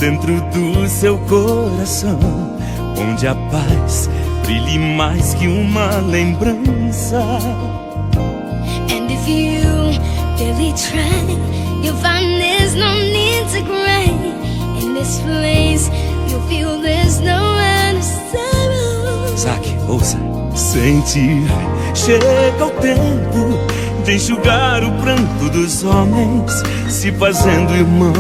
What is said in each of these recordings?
dentro do seu coração, onde a paz brilhe mais que uma lembrança. And if you really try, you'll find there's no need to cry. In this place, you'll feel there's no end of sorrow. Zack, ouça. Sentir, chega o tempo de enxugar o pranto dos homens, se fazendo irmão,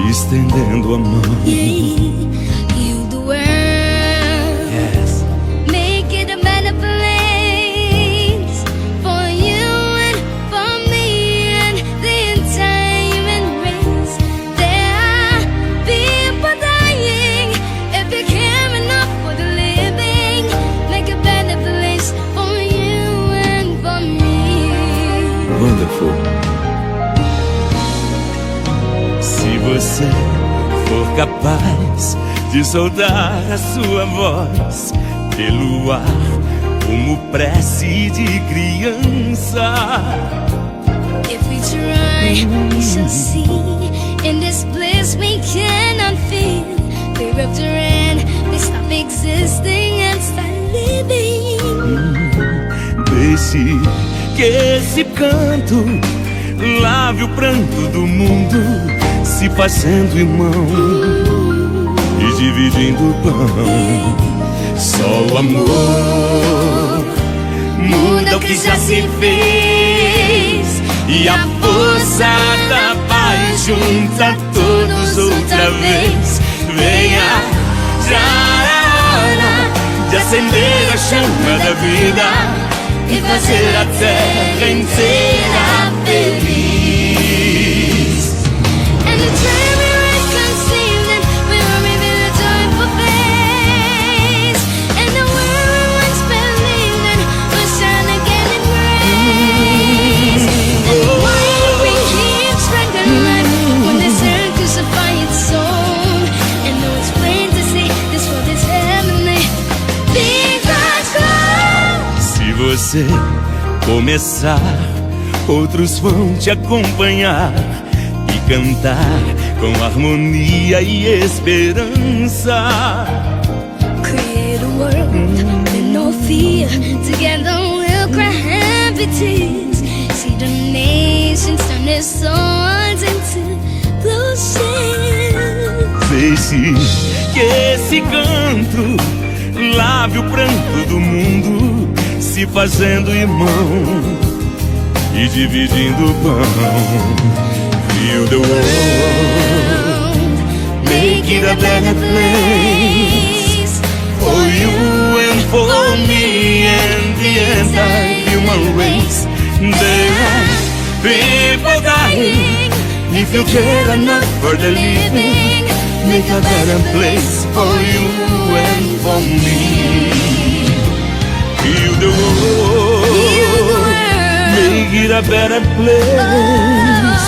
estendendo a mão. Heal the world, Yes. make it a better place for you and for me and the entire human race. There are people dying. If you care enough for the living, make a better place for you and for me. Wonderful. Se você for capaz de soltar a sua voz pelo ar, como prece de criança. If we try, we shall see. In this bliss we cannot feel. Fear of terrain, we stop existing and start living. Deixe que esse canto lave o pranto do mundo, se fazendo irmão e dividindo o pão. Só o amor muda o que já se fez, e a força da paz junta todos outra vez. Venha, já é hora de acender a chama da vida e fazer a terra inteira feliz. And the time we reconciled and we will reveal a joyful face. And the world we once believed in will shine again in grace. And why we keep struggling life when this earth crucify its soul? And though it's plain to see, this world is heavenly. Be God's close. Se você começar, outros vão te acompanhar e cantar com harmonia e esperança. Create a world with no fear. Together we'll cry happy tears. See the nations turn their swords into bloodshed. Deixe que esse canto lave o pranto do mundo, se fazendo irmão e dividindo o pão. Heal the world, make it a better place for you and for me and the entire human race. There are people dying. If you care enough for the living, make a better place for you and for me. Heal the world, make it a better place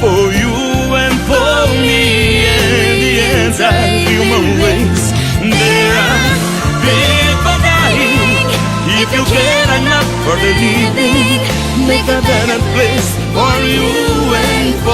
for you and for me and the entire human race. There are people dying. If you care enough for the living, make a better place for you and for